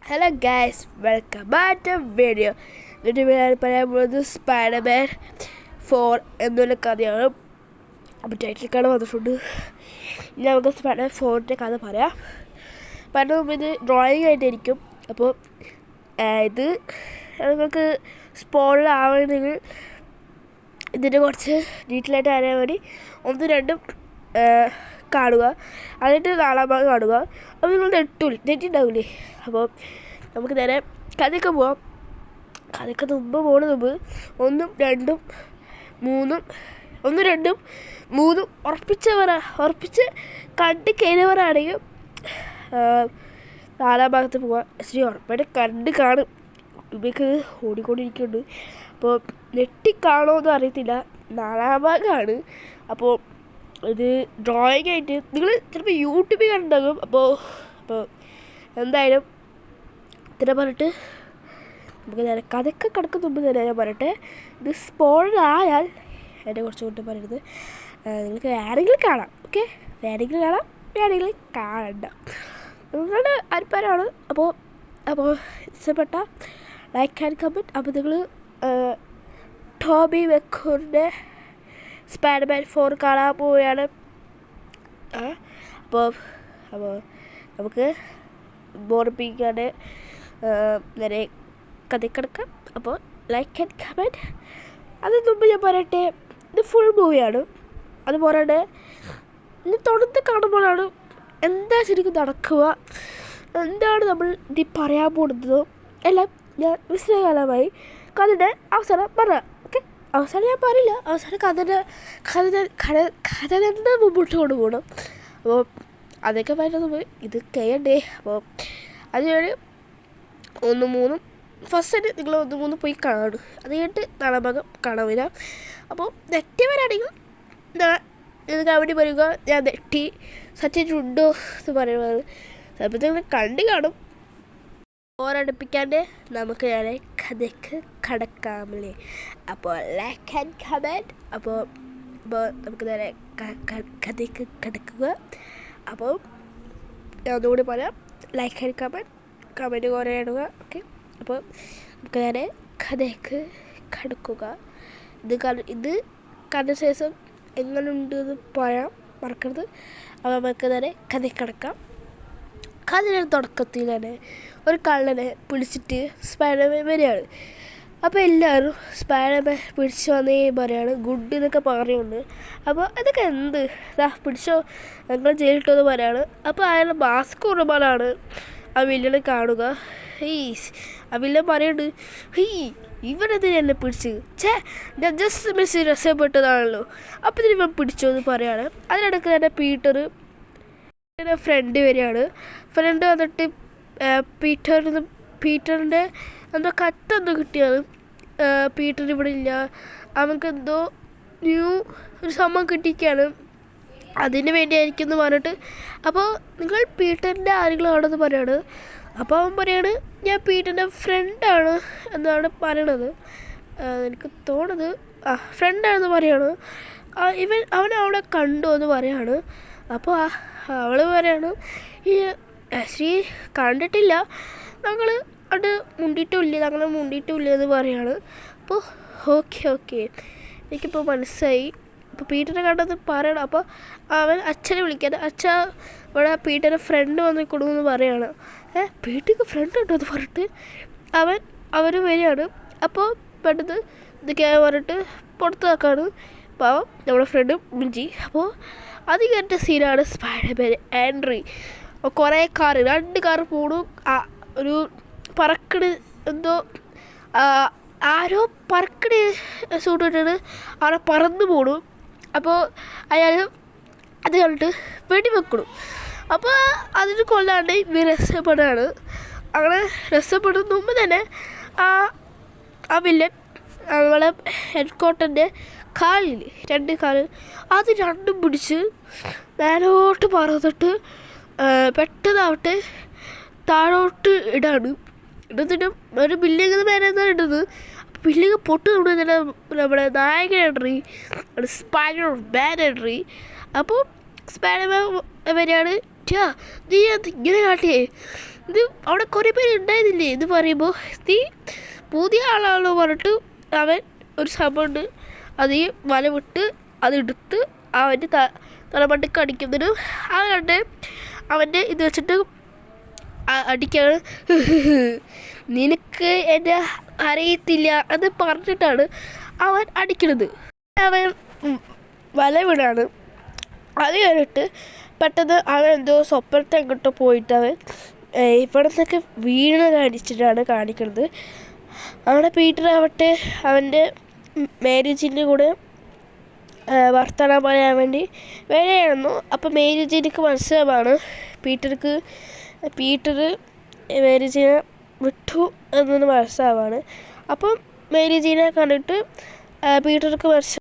Hello guys, welcome back to video. എന്നിട്ട് പറയാൻ പോകുന്നത് സ്പൈഡർമാൻ 4 എന്നുള്ള കഥയാണ്. അപ്പോൾ ടൈറ്റിൽ കാർഡ് വന്നിട്ടുണ്ട്. ഇനി നമുക്ക് സ്പൈഡർമാൻ 4ൻ്റെ കഥ പറയാം. കാരണം ഇത് ഡ്രോയിങ് ആയിട്ടായിരിക്കും. അപ്പോൾ ഇത് നിങ്ങൾക്ക് സ്പോയിലർ ആവണമെങ്കിൽ ഇതിൻ്റെ കുറച്ച് ഡീറ്റെയിൽ ആയിട്ട് അറിയാൻ വേണ്ടി 1-2 കാണുക, എന്നിട്ട് 4-ാം ഭാഗം കാണുക. അപ്പോൾ നിങ്ങൾ നെറ്റുണ്ടാവില്ലേ. അപ്പോൾ നമുക്ക് നേരെ കഥയൊക്കെ പോവാം. കഥയ്ക്ക് മുമ്പ് മുമ്പ് 1, 2, 3 ഉറപ്പിച്ച് കണ്ട് കഴിഞ്ഞവരാണെങ്കിൽ 4-ാം ഭാഗത്ത് പോവാം. ശരി, ഉറപ്പായിട്ട് കണ്ട് കാണും. യൂട്യൂബിലേക്ക് ഓടിക്കൊണ്ടിരിക്കുന്നുണ്ട്. അപ്പോൾ നെട്ടിക്കാണോയെന്ന് അറിയത്തില്ല. 4-ാം ഭാഗമാണ്. അപ്പോൾ ഇത് ഡ്രോയിങ് ആയിട്ട് നിങ്ങൾ ചിലപ്പോൾ യൂട്യൂബിൽ കണ്ടുണ്ടാകും. അപ്പോൾ എന്തായാലും ഇത്ര പറഞ്ഞിട്ട് നമുക്ക് നേരെ കഥയൊക്കെ കിടക്കുന്ന മുമ്പ് തന്നെ ഞാൻ പറയട്ടെ, ഇത് സ്പോയിലർ ആയാൽ എന്നെ കുറച്ച് കൊണ്ട് പറയരുത്. നിങ്ങൾക്ക് വേണമെങ്കിൽ കാണാം, ഓക്കെ? വേണമെങ്കിൽ കാണാം, വേണമെങ്കിൽ കാണണ്ട, നിങ്ങളുടെ അഭിപ്രായമാണ്. അപ്പോൾ ഇഷ്ടപ്പെട്ട ലൈക്ക് ആൻഡ് കമൻറ്റ്. അപ്പോൾ നിങ്ങൾ ടോബി മെഗുയറിൻ്റെ സ്പൈഡർമാൻ 4 കാണാൻ പോവുകയാണ്. അപ്പോൾ നമുക്ക് ബോറിപ്പിക്കാതെ നേരെ കഥക്കിടക്കാം. അപ്പോൾ ലൈക്ക് ആൻഡ് കമൻറ്റ്. അതിന് മുമ്പ് ഞാൻ പറയട്ടെ, ഇത് ഫുൾ മൂവിയാണ്. അത് പോരാണ്ട് ഇനി തുടർന്ന് കാണുമ്പോഴാണ് എന്താ ശരിക്കും നടക്കുക, എന്താണ് നമ്മൾ ഇനി പറയാൻ പോകുന്നത് എല്ലാം ഞാൻ വിശദകാലമായി കഥയുടെ അവസാനം പറയാം. ഓക്കെ, അവസാനം ഞാൻ പറയില്ല, അവസാനം കഥ തന്നെ മുമ്പോട്ട് കൊണ്ടുപോകണം. അപ്പോൾ അതൊക്കെ പറയുന്നത് ഇത് കഴിയണ്ടേ. അപ്പോൾ അതിനാണ് 1-3 ഫസ്റ്റ് നിങ്ങൾ 1-3 പോയി കാണും. അത് കഴിഞ്ഞിട്ട് 4-ാം ഭാഗം കാണാൻ വരാം. അപ്പോൾ നെറ്റിവരാണെങ്കിൽ ഇത് കബഡി പറയുക, ഞാൻ നെറ്റി സത്യമുണ്ടോ എന്ന് പറയുന്നത് ചിലപ്പോൾ നിങ്ങൾ കണ്ടു കാണും. ഓരടുപ്പിക്കാണ്ട് നമുക്ക് ഞാൻ കഥയ്ക്ക് കടക്കാമല്ലേ. അപ്പോൾ ലൈക്ക് ആൻഡ് കമൻറ്റ്. അപ്പോൾ നമുക്ക് നേരെ കഥയ്ക്ക് കിടക്കുക. അപ്പോൾ ഞാൻ ഒന്നുകൂടി പറയാം, ലൈക്ക് ആൻഡ് കമൻറ്റ് കുറേ ഇടുക, ഓക്കെ? അപ്പോൾ നമുക്ക് നേരെ കഥയ്ക്ക് കിടക്കുക. ഇത് കണ്ട ശേഷം എങ്ങനെയുണ്ട് എന്ന് പറയാൻ മറക്കരുത്. അപ്പോൾ നമുക്ക് നേരെ കഥയ്ക്ക് കിടക്കാം. കഥയുടെ തുടക്കത്തിൽ തന്നെ ഒരു കള്ളനെ പിടിച്ചിട്ട് സ്പൈഡർമാൻ വരികയാണ്. അപ്പോൾ എല്ലാവരും സ്പൈഡർമാൻ പിടിച്ചു വന്നേ പറയാണ്, ഗുഡ് എന്നൊക്കെ പറയുന്നുണ്ട്. അപ്പോൾ അതൊക്കെ എന്ത് പിടിച്ചോ ഞങ്ങൾ ജയിലിട്ടോന്ന് പറയാണ്. അപ്പോൾ അയാൾ മാസ്ക് ഉറപ്പാണ് ആ വില്ലനെ കാണുക. ആ വില്ലൻ പറയുന്നുണ്ട്, ഇവനെതിരെ എന്നെ പിടിച്ച്, ഞാൻ ജസ്റ്റ് മിസ് രക്ഷപ്പെട്ടതാണല്ലോ, അപ്പോൾ ഇതിന് ഇവൻ പിടിച്ചോ എന്ന് പറയാണ്. അതിനിടയ്ക്ക് തന്നെ പീറ്ററിൻ്റെ ഫ്രണ്ട് വരികയാണ്. ഫ്രണ്ട് വന്നിട്ട് പീറ്ററിൻ്റെ എന്തോ കത്തെന്തോ കിട്ടിയാണ്. പീറ്റർ ഇവിടെ ഇല്ല, അവർക്ക് എന്തോ ഒരു സംഭവം കിട്ടിയിരിക്കുകയാണ്, അതിന് വേണ്ടിയായിരിക്കും എന്ന് പറഞ്ഞിട്ട്. അപ്പോൾ നിങ്ങൾ പീറ്ററിൻ്റെ ആരെങ്കിലും ആണെന്ന് പറയാണ്. അപ്പോൾ അവൻ പറയാണ്, ഞാൻ പീറ്ററിൻ്റെ ഫ്രണ്ടാണ് എന്നാണ് പറയണത്. എനിക്ക് തോന്നുന്നത് ഫ്രണ്ടാണെന്ന് പറയാണ്. അവൻ അവിടെ കണ്ടു എന്ന് പറയാണ്. അപ്പോൾ അവൾ പറയാണ്, ശ്രീ കണ്ടിട്ടില്ല, ഞങ്ങൾ മുണ്ടിയിട്ടുമില്ല എന്ന് പറയാണ്. അപ്പോൾ ഓക്കെ എനിക്കിപ്പോൾ മനസ്സായി. അപ്പോൾ പീറ്ററെ കണ്ടത് പറയണം. അപ്പോൾ അവൻ അച്ഛനെ വിളിക്കാൻ, ഇവിടെ പീറ്ററിൻ്റെ ഫ്രണ്ട് വന്ന് കൊടുക്കുമെന്ന് പറയാണ്. പീറ്റർക്ക് ഫ്രണ്ട് ഉണ്ടോ എന്ന് പറഞ്ഞിട്ട് അവർ വരികയാണ്. അപ്പോൾ പെട്ടെന്ന് ഇതൊക്കെ പറഞ്ഞിട്ട് പുറത്ത് നോക്കാണ്. അപ്പോൾ നമ്മുടെ ഫ്രണ്ട് മിഞ്ചി. അപ്പോൾ അത് കേട്ട സീനാണ് സ്പൈഡർമാൻ എൻട്രി. കുറേ 2 കാറ് പോണു. ഒരു പറക്കണ് എന്തോ ആരോ പറക്കണ് സൂട്ടിട്ടാണ് അവിടെ പറന്ന് പോണു. അപ്പോൾ അയാൾ അത് കണ്ടിട്ട് വെടിവെക്കണം. അപ്പോൾ അതിന് കൊല്ലാണ്ട് ഇവർ രക്ഷപ്പെടുകയാണ്. അങ്ങനെ രക്ഷപ്പെടുന്ന മുമ്പ് തന്നെ ആ വില്ലൻ നമ്മളെ ഹെഡ്ക്വാർട്ടറിൻ്റെ കാലിൽ 2 കാല് അത് രണ്ടും പിടിച്ച് മേലോട്ട് പറന്നിട്ട് പെട്ടെന്നാവട്ടെ താഴോട്ട് ഇടാണ്. ഇടത്തിട്ടും ഒരു ബിൽഡിങ്ങിന് മേലെ നിന്നാണ് ഇടുന്നത്. ബിൽഡിങ് പൊട്ടുകൊണ്ട് തന്നെ നമ്മുടെ നായകൻ എൻട്രി, സ്പൈഡർമാൻ എൻട്രി. അപ്പോൾ സ്പൈഡർമാൻ വരികയാണ്, നീ അത് ഇങ്ങനെ കാട്ടിയേ, ഇത് അവിടെ കുറേ പേര് ഉണ്ടായിരുന്നില്ലേ എന്ന് പറയുമ്പോൾ നീ പുതിയ ആളാണോ പറഞ്ഞിട്ട് അവൻ ഒരു സംഭവമുണ്ട് അത് ഈ വല വിട്ട് അതെടുത്ത് അവൻ്റെ തലമണ്ടയ്ക്ക് അടിക്കുന്നതിന് അവൻ്റെ ഇത് വെച്ചിട്ട് അടിക്കാണ്. നിനക്ക് എന്നെ അറിയത്തില്ല എന്ന് പറഞ്ഞിട്ടാണ് അവൻ അടിക്കുന്നത്. അവൻ വല വിടാണ്. അത് കഴിഞ്ഞിട്ട് പെട്ടെന്ന് അവൻ എന്തോ സ്വപ്നത്തെ അങ്ങോട്ട് പോയിട്ട് അവൻ ഇവിടെ നിന്നൊക്കെ വീണ് കാണിച്ചിട്ടാണ് കാണിക്കുന്നത്. അവിടെ പീറ്റർ ആവട്ടെ അവൻ്റെ മാരേജിൻ്റെ കൂടെ വർത്തമാനം പറയാൻ വേണ്ടി വരികയായിരുന്നു. അപ്പോൾ മേരിജീനക്ക് മനസ്സിലാവാണ് പീറ്റർ മേരിജീനെ വിട്ടു എന്നൊന്ന് മനസ്സിലാവാണ്. അപ്പം മേരിജീനെ കണ്ടിട്ട് പീറ്റർക്ക് മനസ്സിലാവും